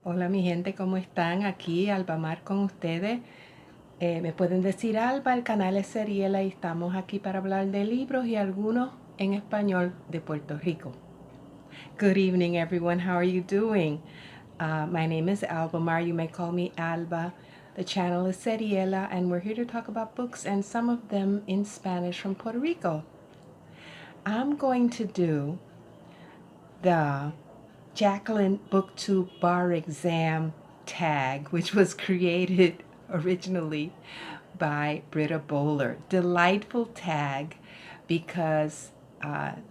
Hola mi gente, ¿cómo están? Aquí Alba Mar con ustedes. Me pueden decir Alba, el canal es Seriela y estamos aquí para hablar de libros y algunos en español de Puerto Rico. Good evening everyone, how are you doing? My name is Alba Mar, you may call me Alba. The channel is Seriela and we're here to talk about books and some of them in Spanish from Puerto Rico. I'm going to do the Jaclyn Booktube Bar Exam tag, which was created originally by Britta Bowler. Delightful tag because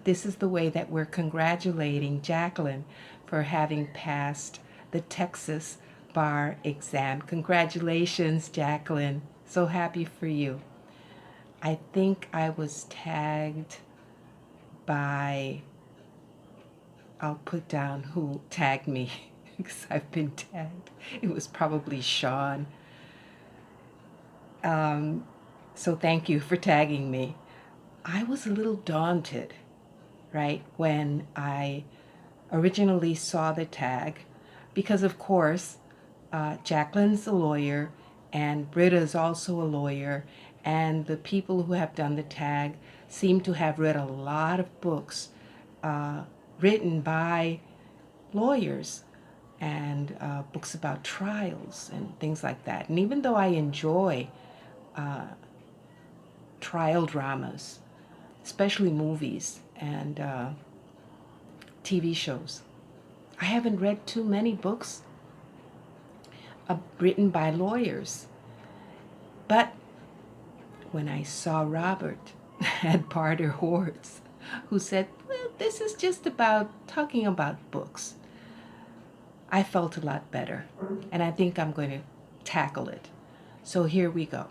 this is the way that we're congratulating Jaclyn for having passed the Texas bar exam. Congratulations, Jaclyn. So happy for you. I think I was tagged by, I'll put down who tagged me because I've been tagged. It was probably Sean. So thank you for tagging me. I was a little daunted, right, when I originally saw the tag because, of course, Jaclyn's a lawyer and Britta's also a lawyer, and the people who have done the tag seem to have read a lot of books written by lawyers and books about trials and things like that. And even though I enjoy trial dramas, especially movies and TV shows, I haven't read too many books written by lawyers. But when I saw Robert at Barter Hordes, who said, well, this is just about talking about books, I felt a lot better, and I think I'm going to tackle it. So here we go.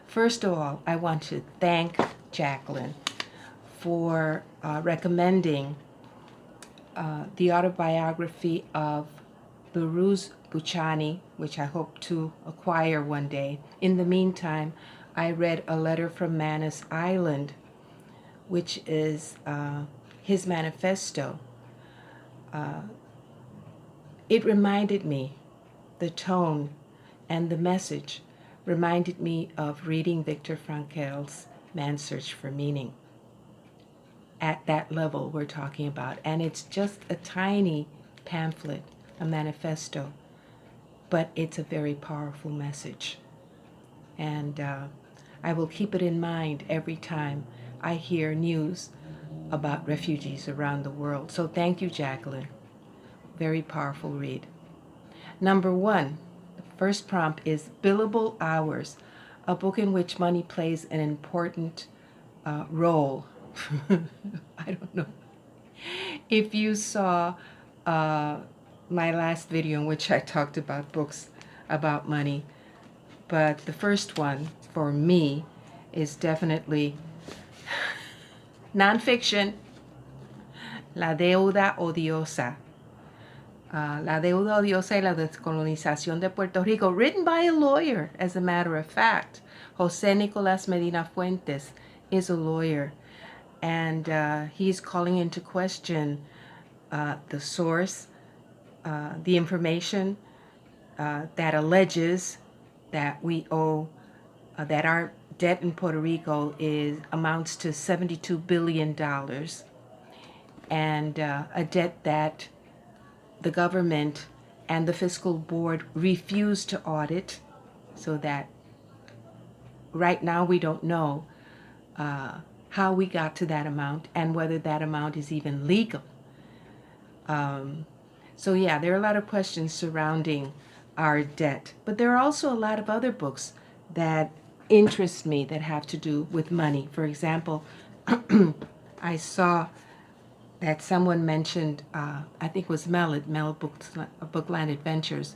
First of all, I want to thank Jaclyn for recommending the autobiography of Buruz Buchani, which I hope to acquire one day. In the meantime, I read A Letter from Manus Island, which is his manifesto. It reminded me, the tone and the message reminded me of reading Viktor Frankl's Man's Search for Meaning. At that level we're talking about. And it's just a tiny pamphlet, a manifesto, but it's a very powerful message. And I will keep it in mind every time I hear news about refugees around the world. So thank you, Jaclyn. Very powerful read. Number one, the first prompt is Billable Hours, a book in which money plays an important role. I don't know if you saw my last video in which I talked about books about money, but the first one for me is definitely nonfiction, La Deuda Odiosa. La Deuda Odiosa y la Descolonización de Puerto Rico, written by a lawyer, as a matter of fact. Jose Nicolas Medina Fuentes is a lawyer, and he's calling into question the source, the information that alleges that we owe, that our debt in Puerto Rico amounts to $72 billion, and a debt that the government and the fiscal board refused to audit, so that right now we don't know how we got to that amount and whether that amount is even legal. So yeah, there are a lot of questions surrounding our debt, but there are also a lot of other books that interest me that have to do with money. For example, I saw that someone mentioned, I think it was Mel at Mel Bookland Adventures,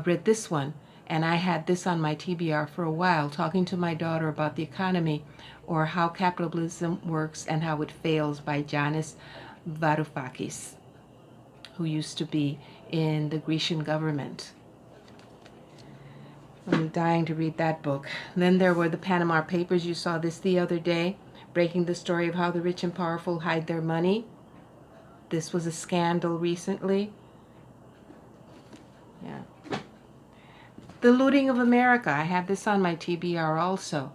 read this one, and I had this on my TBR for a while, talking to my daughter about the economy, or How Capitalism Works and How It Fails by Yanis Varoufakis, who used to be in the Grecian government. I'm dying to read that book. Then there were the Panama Papers. You saw this the other day, breaking the story of how the rich and powerful hide their money. This was a scandal recently. The Looting of America. I have this on my TBR also.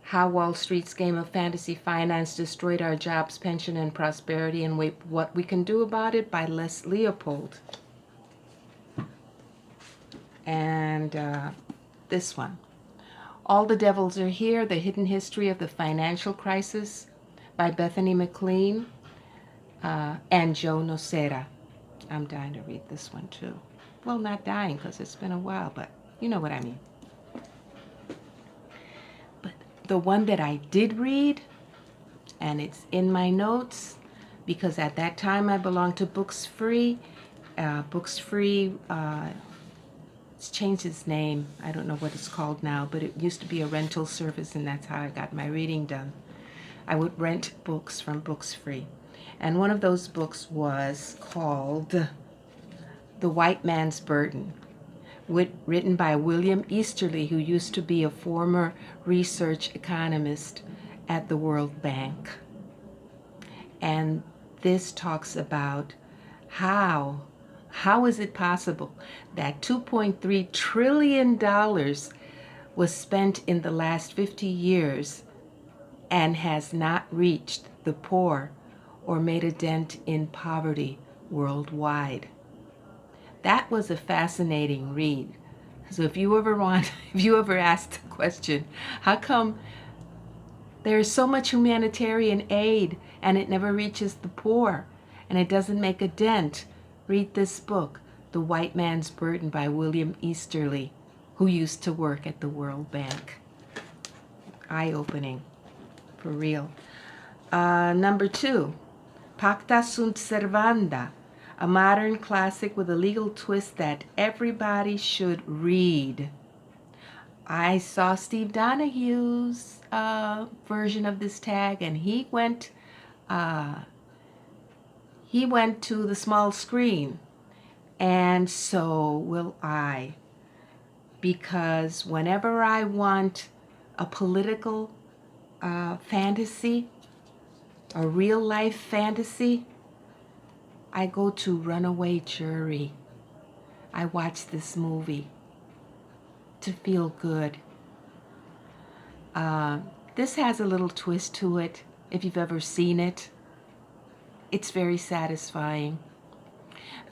How Wall Street's game of fantasy finance destroyed our jobs, pension, and prosperity, and what we can do about it, by Les Leopold. And this one. All the Devils Are Here, The Hidden History of the Financial Crisis, by Bethany McLean and Joe Nocera. I'm dying to read this one too. Well, not dying because it's been a while, but you know what I mean. But the one that I did read, and it's in my notes, because at that time I belonged to Books Free. Books Free, it's changed its name. I don't know what it's called now, but it used to be a rental service, and that's how I got my reading done. I would rent books from Books Free. And one of those books was called The White Man's Burden, written by William Easterly, who used to be a former research economist at the World Bank. And this talks about how is it possible that $2.3 trillion was spent in the last 50 years and has not reached the poor or made a dent in poverty worldwide. That was a fascinating read. So if you ever asked the question, how come there is so much humanitarian aid and it never reaches the poor and it doesn't make a dent, read this book, The White Man's Burden by William Easterly, who used to work at the World Bank. Eye-opening, for real. Number 2, Pacta sunt servanda, a modern classic with a legal twist that everybody should read. I saw Steve Donahue's version of this tag, and he went to the small screen, and so will I, because whenever I want a political fantasy, a real life fantasy, I go to Runaway Jury. I watch this movie to feel good. This has a little twist to it. If you've ever seen it, it's very satisfying.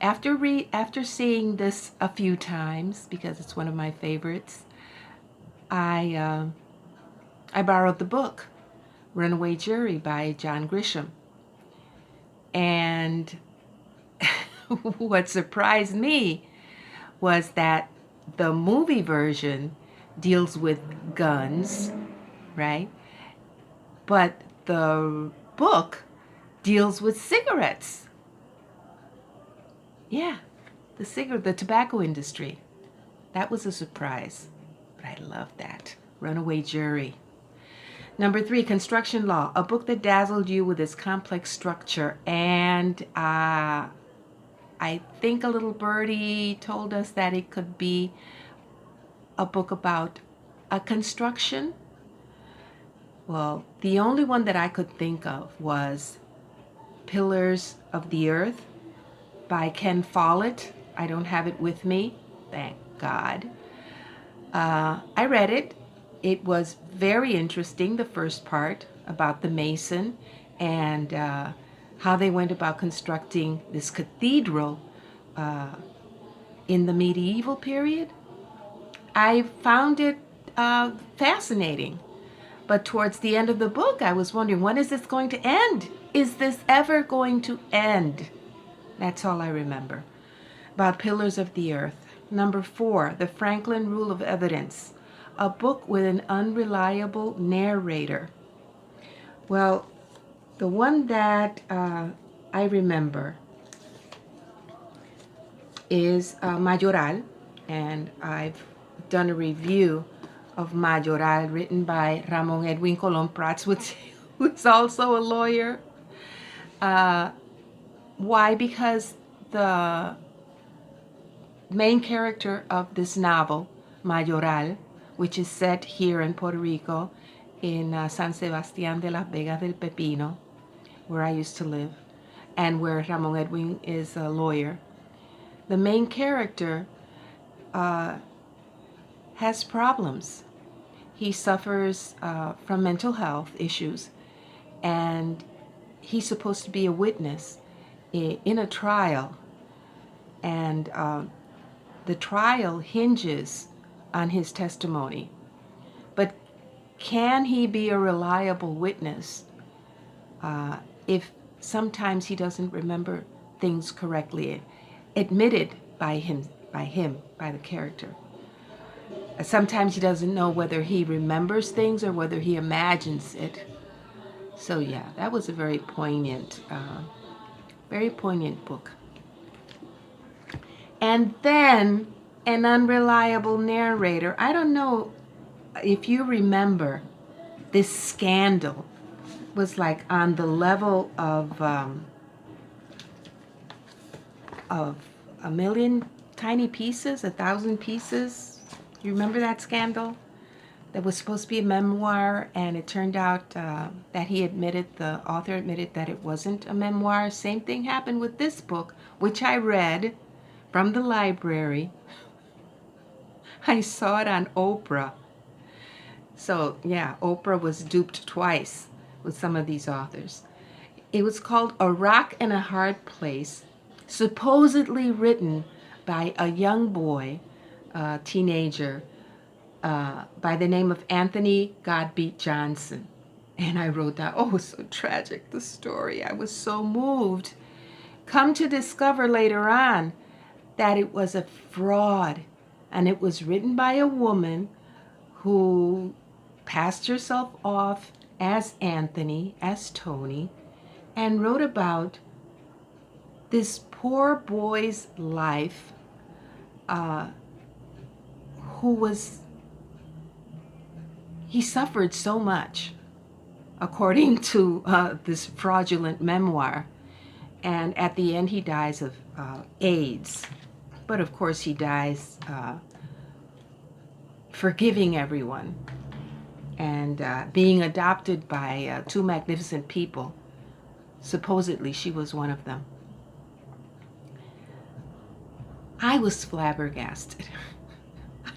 After seeing this a few times, because it's one of my favorites, I borrowed the book, Runaway Jury by John Grisham. And what surprised me was that the movie version deals with guns, right? But the book deals with cigarettes. Yeah, the tobacco industry. That was a surprise, but I love that. Runaway Jury. Number 3, Construction Law, a book that dazzled you with its complex structure. And I think a little birdie told us that it could be a book about a construction. Well, the only one that I could think of was Pillars of the Earth by Ken Follett. I don't have it with me, thank God. I read it. It was very interesting, the first part about the mason and how they went about constructing this cathedral in the medieval period. I found it fascinating. But towards the end of the book, I was wondering, when is this going to end? Is this ever going to end? That's all I remember. About Pillars of the Earth. Number 4, The Franklin Rule of Evidence, a book with an unreliable narrator. Well, the one that I remember is Mayoral, and I've done a review of Mayoral written by Ramon Edwin Colón Prats, who's also a lawyer. Why? Because the main character of this novel, Mayoral, which is set here in Puerto Rico, in San Sebastián de las Vegas del Pepino, where I used to live, and where Ramon Edwin is a lawyer. The main character has problems. He suffers from mental health issues, and he's supposed to be a witness in a trial, and the trial hinges on his testimony. But can he be a reliable witness if sometimes he doesn't remember things correctly, admitted by the character? Sometimes he doesn't know whether he remembers things or whether he imagines it. So yeah, that was a very poignant book. And then an unreliable narrator. I don't know if you remember, this scandal was like on the level of a million tiny pieces, 1,000 pieces. You remember that scandal? That was supposed to be a memoir, and it turned out that the author admitted that it wasn't a memoir. Same thing happened with this book, which I read from the library. I saw it on Oprah. So yeah, Oprah was duped twice with some of these authors. It was called A Rock and a Hard Place, supposedly written by a young boy, a teenager, by the name of Anthony Godby Johnson. And I wrote down, oh, so tragic, the story. I was so moved. Come to discover later on that it was a fraud, and it was written by a woman who passed herself off as Anthony, as Tony, and wrote about this poor boy's life, he suffered so much, according to this fraudulent memoir, and at the end he dies of AIDS. But of course he dies forgiving everyone and being adopted by two magnificent people. Supposedly she was one of them. I was flabbergasted.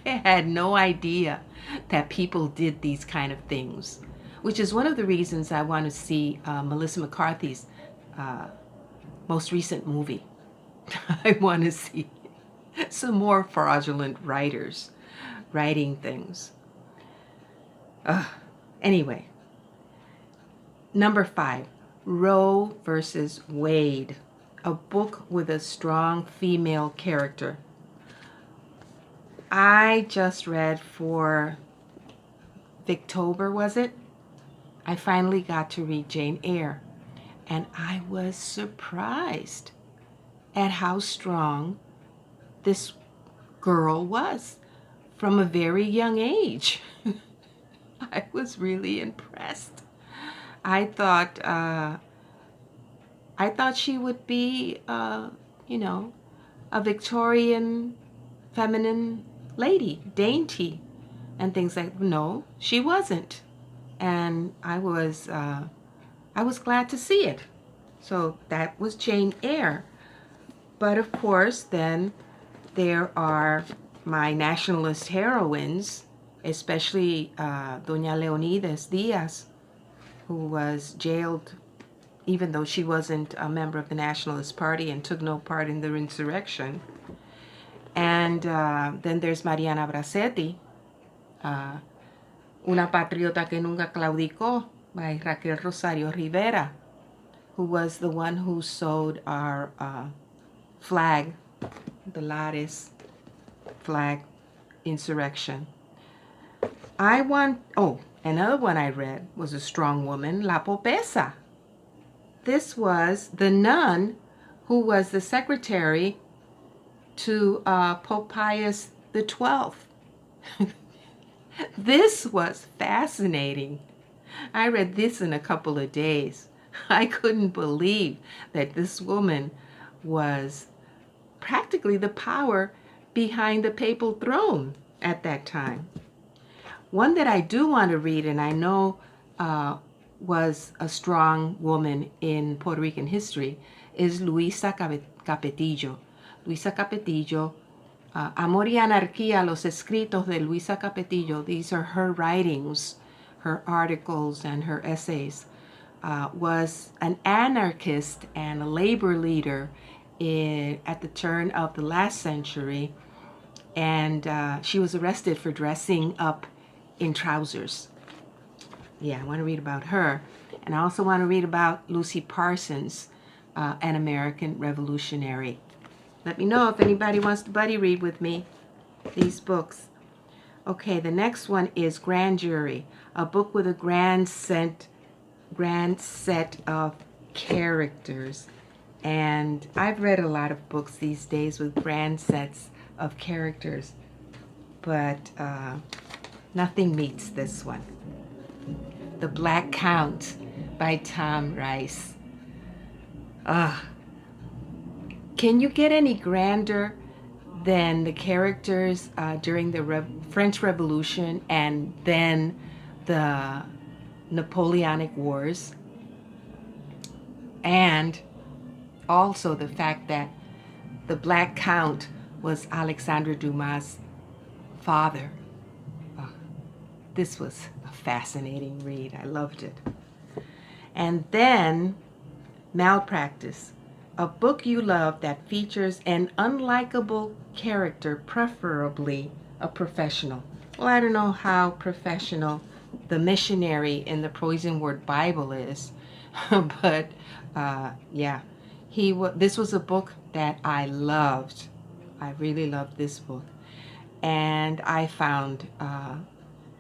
I had no idea that people did these kind of things, which is one of the reasons I want to see Melissa McCarthy's most recent movie. I want to see some more fraudulent writers writing things. Anyway, number 5, Roe versus Wade, a book with a strong female character. I just read for Victober, was it? I finally got to read Jane Eyre, and I was surprised at how strong this girl was from a very young age. I was really impressed. I thought she would be, a Victorian feminine lady, dainty, and things like. No, she wasn't, and I was glad to see it. So that was Jane Eyre. But of course, then there are my nationalist heroines, especially Doña Leonides Diaz, who was jailed even though she wasn't a member of the Nationalist Party and took no part in the insurrection. And then there's Mariana Bracetti, Una patriota que nunca claudicó, by Raquel Rosario Rivera, who was the one who sewed our flag, the Lares flag insurrection. Another one I read was a strong woman, La Popesa. This was the nun who was the secretary to Pope Pius XII. This was fascinating. I read this in a couple of days. I couldn't believe that this woman was practically the power behind the papal throne at that time. One that I do want to read, and I know was a strong woman in Puerto Rican history, is Luisa Capetillo. Luisa Capetillo Amor y Anarquía, los escritos de Luisa Capetillo. These are her writings, her articles and her essays. Was an anarchist and a labor leader at the turn of the last century, and she was arrested for dressing up in trousers. Yeah, I want to read about her. And I also want to read about Lucy Parsons, an American revolutionary. Let me know if anybody wants to buddy read with me these books. Okay, the next one is Grand Jury, a book with a grand set of characters. And I've read a lot of books these days with grand sets of characters, but nothing meets this one. The Black Count by Tom Rice. Can you get any grander than the characters during the French Revolution and then the Napoleonic Wars? And also the fact that the Black Count was Alexandre Dumas' father. This was a fascinating read. I loved it. And then Malpractice, a book you love that features an unlikable character, preferably a professional. Well, I don't know how professional the missionary in the Poison Word Bible is, but yeah, this was a book that I loved. I really loved this book. And I found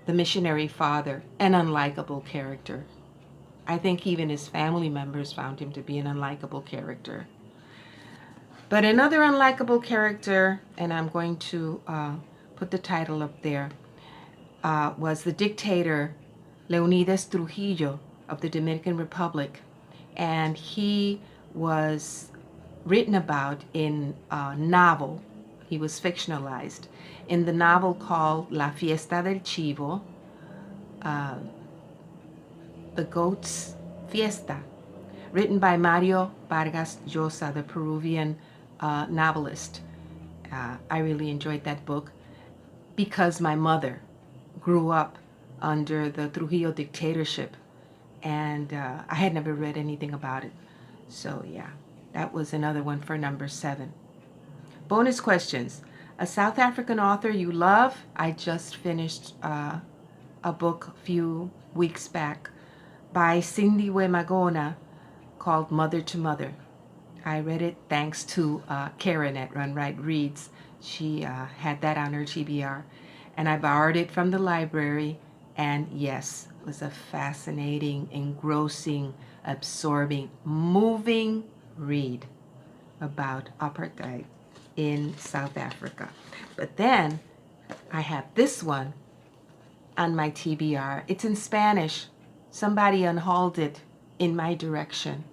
the missionary father an unlikable character. I think even his family members found him to be an unlikable character. But another unlikable character, and I'm going to put the title up there, was the dictator Leonidas Trujillo of the Dominican Republic. And he was written about in a novel. He was fictionalized in the novel called La Fiesta del Chivo, The Goat's Fiesta, written by Mario Vargas Llosa, the Peruvian novelist. I really enjoyed that book because my mother grew up under the Trujillo dictatorship, and I had never read anything about it. So yeah, that was another one for number 7. Bonus questions. A South African author you love? I just finished a book a few weeks back by Sindiwe Magona called Mother to Mother. I read it thanks to Karen at Run Right Reads. She had that on her TBR, and I borrowed it from the library, and yes, it was a fascinating, engrossing, absorbing, moving read about apartheid in South Africa. But then I have this one on my TBR. It's in Spanish. Somebody unhauled it in my direction.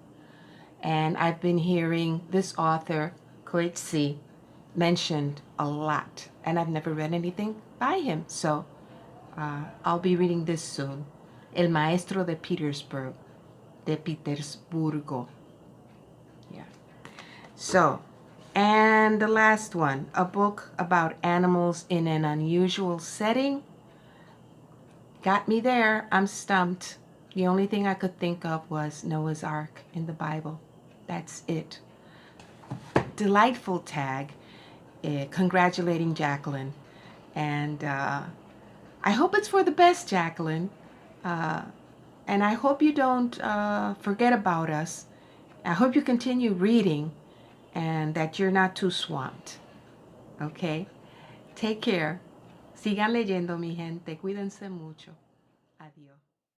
And I've been hearing this author, Coetzee, mentioned a lot. And I've never read anything by him. So I'll be reading this soon. El Maestro de Petersburgo. Yeah. So, and the last one, a book about animals in an unusual setting. Got me there. I'm stumped. The only thing I could think of was Noah's Ark in the Bible. That's it. Delightful tag, congratulating Jaclyn. And I hope it's for the best, Jaclyn. And I hope you don't forget about us. I hope you continue reading and that you're not too swamped. Okay? Take care. Sigan leyendo, mi gente. Cuídense mucho. Adiós.